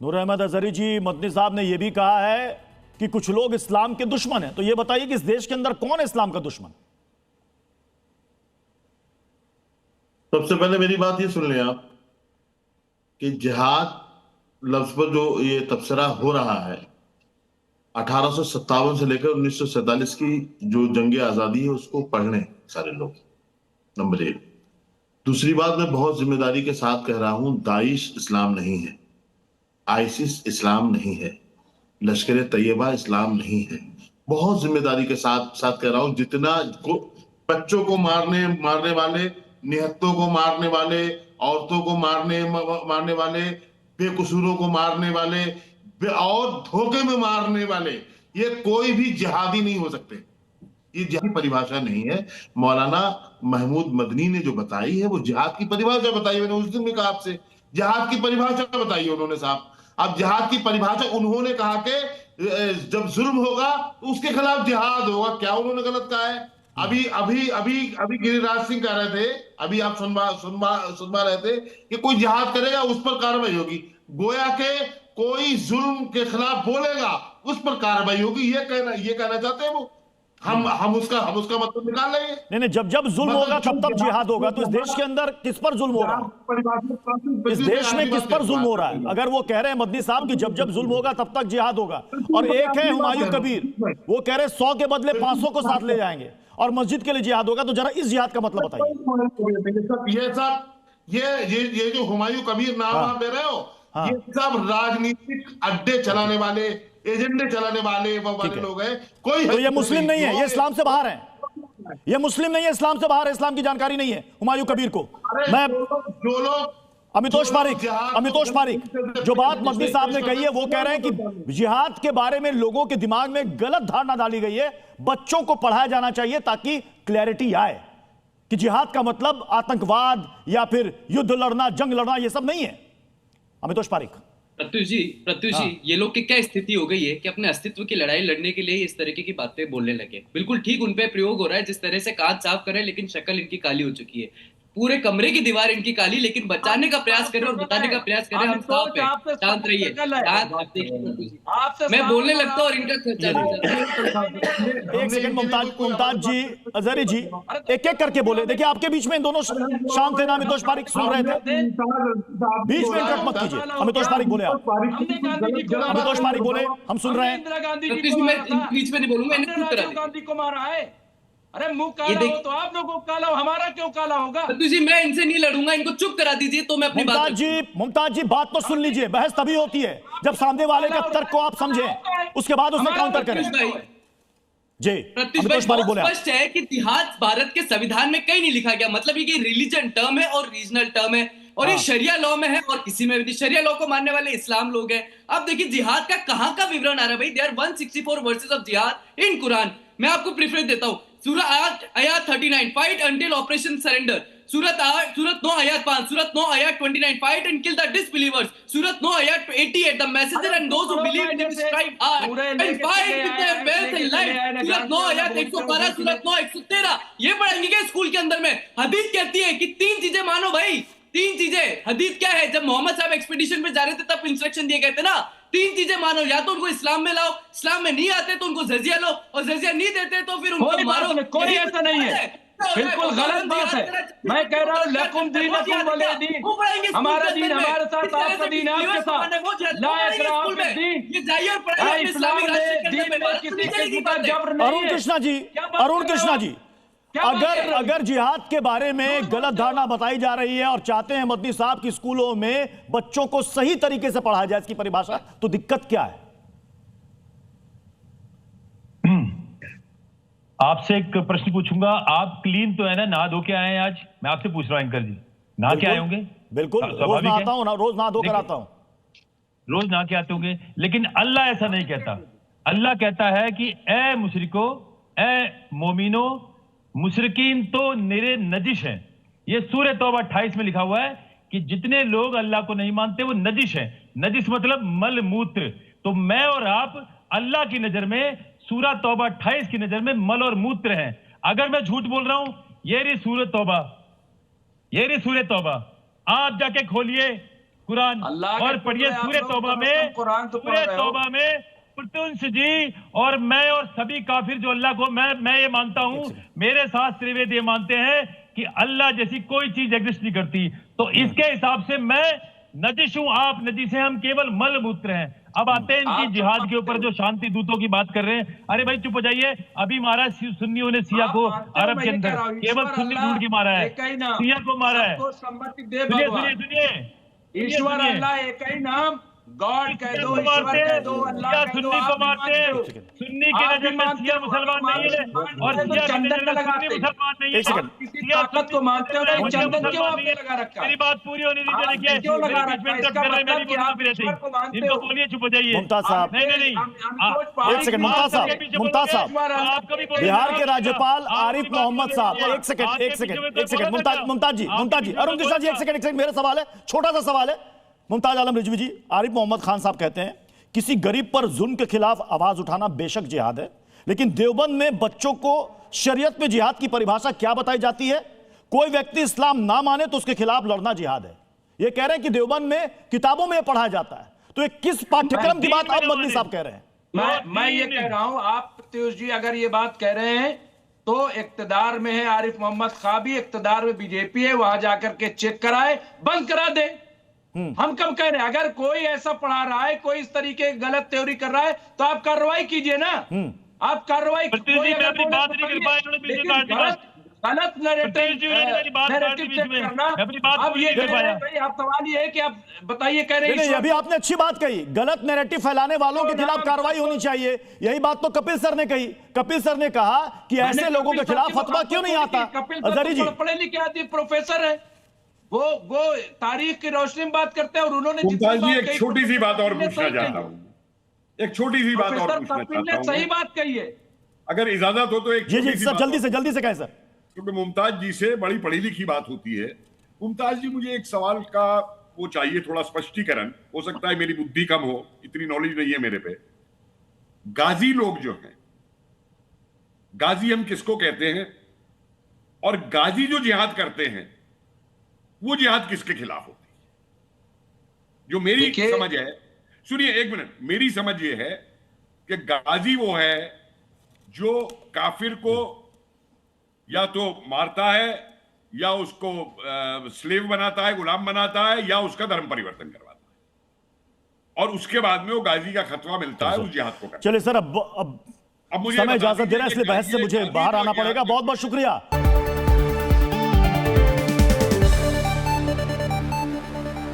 नूर अहमद अजहरी जी, मदनी साहब ने यह भी कहा है कि कुछ लोग इस्लाम के दुश्मन हैं। तो यह बताइए कि इस देश के अंदर कौन है इस्लाम का दुश्मन? सबसे पहले मेरी बात ये सुन लें आप कि जिहाद लफ्ज पर जो ये तबसरा हो रहा है 1857 से लेकर 1947 की जो जंग आजादी है उसको पढ़ लें सारे लोग। नंबर एक। दूसरी बात, मैं बहुत जिम्मेदारी के साथ कह रहा हूं, दाइश इस्लाम नहीं है, आईसिस इस्लाम नहीं है, लश्कर तैयबा इस्लाम नहीं है। बहुत जिम्मेदारी के साथ साथ कह रहा हूं, जितना बच्चों को मारने मारने वाले, निहत्तों को मारने वाले, औरतों को मारने वाले, बेकसूरों को मारने वाले और धोखे में मारने वाले, ये कोई भी जिहादी नहीं हो सकते। ये जिहाद की परिभाषा नहीं है। मौलाना महमूद मदनी ने जो बताई है वो जिहाद की परिभाषा बताई। मैंने उस दिन भी कहा आपसे, जिहाद की परिभाषा बताई उन्होंने साहब। अब जिहाद की परिभाषा उन्होंने कहा कि जब जुल्म होगा तो उसके खिलाफ जिहाद होगा। क्या उन्होंने गलत कहा है? अभी अभी अभी अभी गिरिराज सिंह कह रहे थे, अभी आप सुनवा रहे थे कि कोई जिहाद करेगा उस पर कार्रवाई होगी। गोया के कोई जुल्म के खिलाफ बोलेगा उस पर कार्रवाई होगी, ये कहना चाहते हैं वो। हम उसका मतलब निकाल लेंगे। नहीं, जब जब जुल्म होगा तब तब जिहाद होगा। तो इस देश के अंदर किस पर जुल्म हो रहा है? इस देश में किस पर जुल्म हो रहा है? अगर वो कह रहे हैं मदनी साहब कि जब जब जुल्म होगा तब तक जिहाद होगा, और एक है हुमायूं कबीर, वो कह रहे 100 के बदले 500 को साथ ले जाएंगे और मस्जिद के लिए जिहाद होगा, तो जरा इस जिहाद का मतलब बताइए। ये जो हुमायूं कबीर नाम आप ले रहे हो, ये सब राजनीतिक अड्डे चलाने वाले, एजेंडे चलाने वाले लोग हैं। कोई तो ये मुस्लिम नहीं है, ये इस्लाम से बाहर है। ये मुस्लिम नहीं है, इस्लाम से बाहर है, इस्लाम की जानकारी नहीं है हुमायूं कबीर को। मैं जो लोग अमितोष पारिक जो बात मदनी साहब ने कही है, वो कह रहे हैं कि जिहाद के बारे में लोगों के दिमाग में गलत धारणा डाली गई है। बच्चों को पढ़ाया जाना चाहिए ताकि क्लैरिटी आए कि जिहाद का मतलब आतंकवाद या फिर युद्ध लड़ना, जंग लड़ना, ये सब नहीं है। अमितोष पारिक। प्रत्युष जी, ये लोग की क्या स्थिति हो गई है कि अपने अस्तित्व की लड़ाई लड़ने के लिए इस तरीके की बातें बोलने लगे। बिल्कुल ठीक उन पे प्रयोग हो रहा है, जिस तरह से कांच साफ करे लेकिन शक्ल इनकी काली हो चुकी है। पूरे कमरे की दीवार इनकी काली, लेकिन बचाने का प्रयास करें और बताने का प्रयास करें हम साफ है। शांत रहिए, मैं बोलने लगता हूँ और इनका एक सेकंड मुमताज जी, अजहरी जी, एक एक करके बोले। देखिए आपके बीच में इन दोनों शांत थे ना, अमितोष पारिक सुन रहे थे, बीच में इंटरप्ट मत कीजिए। अमितोष पारिक बोले, आप अमितोष पारिक बोले, हम सुन रहे हैं। बीच में नहीं बोलूंगा, गांधी को मारा है। अरे मुंह काला हो तो आप लोगों को काला हो, हमारा क्यों काला होगा? जी मैं इनसे नहीं लड़ूंगा, इनको चुप करा दीजिए तो मैं अपनी मुमताज जी बात तो सुन लीजिए। बहस तभी होती है जब सामने वाले का तर्क को आप समझें, उसके बाद उसमें काउंटर करें। जी प्रत्युष भाई, स्पष्ट है कि जिहाद भारत के संविधान में कहीं नहीं लिखा गया। मतलब ये रिलीजन टर्म है और रीजनल टर्म है, और ये शरिया लॉ में है और किसी में भी। शरिया लॉ को मानने वाले इस्लाम लोग हैं। अब देखिए जिहाद का कहां का विवरण आ रहा है भाई। देयर 164 वर्सेस ऑफ जिहाद इन कुरान। मैं आपको प्रेफरेंस देता हूं। सूरह आयत 39, फाइट अंटिल ऑपरेशन सरेंडर। सूरत 9 आयत 5, सूरत 9 आयत 29, fight and kill the disbelievers. सूरत 9 आयत 88, the messenger and those who believe in him strive hard and fight with their wealth and life. सूरत 9 आयत 112, सूरत 9 113। ये पढ़ेंगे क्या स्कूल के अंदर में? हदीस कहती है कि 3 चीजें मानो भाई, 3 चीजें। हदीस क्या है? जब मोहम्मद साहब एक्सपीडिशन पे जा रहे थे तब इंस्ट्रक्शन दिए गए थे ना, 3 चीजें मानो। या तो उनको इस्लाम में लाओ, इस्लाम में नहीं आते तो उनको जजिया लो, और जजिया नहीं देते तो फिर उनको मारो। कोई ऐसा नहीं है, बिल्कुल गलत बात है। मैं कह रहा हूँ लकुम दीनकुम वलिय दीन। हमारा दीन हमारे साथ, आपका दीन आपके साथ। ला इकराह फिद्दीन। ये जाइए और पढ़ाइए इस्लाम में दीन में किसी के ऊपर जबर नहीं है। अरुण कृष्णा जी, अगर जिहाद के बारे में गलत धारणा बताई जा रही है और चाहते हैं मदनी साहब की स्कूलों में बच्चों को सही तरीके से पढ़ाया जाए इसकी परिभाषा, तो दिक्कत क्या है? आपसे एक प्रश्न पूछूंगा। आप क्लीन तो है ना, नहा धो के आए हैं आज? मैं आपसे पूछ रहा हूं एंकर जी, नहा के आए होंगे? बिल्कुल, रोज नहाता हूं ना, रोज नहा धो कर आता हूं। रोज नहा के आते होंगे, लेकिन अल्लाह ऐसा नहीं कहता। अल्लाह कहता है कि ए मुशरिको, ए मोमिनो, मुशरिकीन तो निरे नजिश हैं। ये सूरह तौबा 28 में लिखा हुआ है कि जितने लोग अल्लाह को नहीं मानते वो नजिश हैं। नजिश मतलब मल मूत्र। तो मैं और आप अल्लाह की नजर में, सूरह तौबा 28 की नजर में मल और मूत्र हैं। अगर मैं झूठ बोल रहा हूं, ये रही सूरह तौबा, ये रही सूरह तौबा। आप जाके खोलिए कुरान अल्लाह के और पढ़िए टुकड़े आप सूरह लोग तौबा तो में, कुरान तो पढ़ सूरह रहे हो। तौबा में पुरतुन्स जी और मैं और सभी काफिर जो अल्लाह को मैं ये मानता हूं, मेरे साथ त्रिवेद ये मानते हैं कि अल्लाह जैसी कोई चीज एग्जिस्ट नहीं करती। तो इसके हिसाब से मैं नजिश हूं, आप नजिश हैं, हम केवल मल मूत्र हैं। अब आते हैं इनकी आप जिहाद के ऊपर जो शांति दूतों की बात कर रहे हैं। अरे भाई चुप हो जाइए, अभी मारा सुन्नियों ने सिया को अरब के अंदर, केवल सुन्नी ढूंढ के मारा है, सिया को मारा है। सुनिए सुनिए सुनिए, ईश्वर अल्लाह एक ही नाम, गॉड कह दो, ईश्वर कह दो, अल्लाह कह दो, सुन्नी को मारते हैं, सुन्नी के नजर में सिया मुसलमान नहीं है और सिया के नजर में सुन्नी मुसलमान नहीं है। किसी ताकत को मानते हो नहीं, चंदन क्यों आपने लगा रखा है? मेरी बात पूरी होनी दीजिए। देखिए क्यों लगा मेरी रखा है? बीच में इसका कर रहे हैं, मेरी मतलब कि आप बोलने ईश्वर को मानते इनको हो। बोलिए, चुप हो जाइए। मुमताज साहब, नहीं नहीं नहीं, एक सेकंड मुमताज साहब, मुमताज साहब, आप कभी बोलिए। बिहार के राज्यपाल आप आरिफ कभी मोहम्मद बोलिए। साहब, आप एक सेकंड के एक बीच सेकंड में एक सेकंड, बोला मुमताज जी, आपके मुमताज जी, बीच में अरुण कृष्णा जी, एक सेकंड, मेरा सवाल है, छोटा सा सवाल है। मुमताज आलम रिजवी जी, आरिफ मोहम्मद खान साहब कहते हैं किसी गरीब पर जुल्म के खिलाफ आवाज उठाना बेशक जिहाद है, लेकिन देवबंद में बच्चों को शरीयत में जिहाद की परिभाषा क्या बताई जाती है? कोई व्यक्ति इस्लाम ना माने तो उसके खिलाफ लड़ना जिहाद है। ये कह रहे हैं कि देवबंद में किताबों में पढ़ाया जाता है, तो ये किस पाठ्यक्रम की बात आप मदनी साहब कह रहे हैं? मैं ये कह रहा हूं, आप पीयूष जी अगर ये बात कह रहे हैं तो इक्तदार में है आरिफ मोहम्मद खां भी, इक्तदार में बीजेपी है, वहां जाकर के चेक कराए, बंद करा दे। हम कब कह रहे हैं? अगर कोई ऐसा पढ़ा रहा है, कोई इस तरीके की गलत थ्योरी कर रहा है तो आप कार्रवाई कीजिए ना। आप कार्रवाई, प्रतिनिधि मैं अपनी बात नहीं कर पाया, उन्होंने बीच में काट दिया। गलत अब ये कह रहे हैं भाई, आप सवाल ये है कि आप बताइए, कह रहे नहीं, हैं अभी आपने अच्छी बात कही, गलत नैरेटिव फैलाने वालों के खिलाफ कार्रवाई होनी चाहिए। यही बात तो कपिल सर ने कही। कपिल सर ने कहा कि ऐसे लोगों के खिलाफ फतवा क्यों नहीं आता? अजहरी जी, पढ़े लिखे आदमी प्रोफेसर है, वो तारीख की रोशनी में बात करते हैं और उन्होंने मुमताज जी एक छोटी सी बात और पूछना चाहता हूँ, एक छोटी सी बात और पूछना चाहता हूँ, सही बात कही है, अगर इजाजत हो तो एक जी जी छोटी सी सर, बात जल्दी से कहें सर। क्योंकि मुमताज जी से बड़ी पढ़ी लिखी बात होती है। मुमताज जी, मुझे एक सवाल का वो चाहिए, थोड़ा स्पष्टीकरण। हो सकता है मेरी बुद्धि कम हो, इतनी नॉलेज नहीं है मेरे पे। गाजी लोग जो हैं, गाजी हम किसको कहते हैं? और गाजी जो जिहाद करते हैं वो जिहाद किसके खिलाफ होती है? जो मेरी समझ है, सुनिए एक मिनट, मेरी समझ ये है कि गाजी वो है जो काफिर को या तो मारता है या उसको स्लेव बनाता है, गुलाम बनाता है, या उसका धर्म परिवर्तन करवाता है, और उसके बाद में वो गाजी का खतवा मिलता है उस जिहाद को करने। चलिए सर, अब मुझे समय इजाजत दे रहा है, इसलिए बहस से मुझे बाहर आना पड़ेगा। बहुत बहुत शुक्रिया।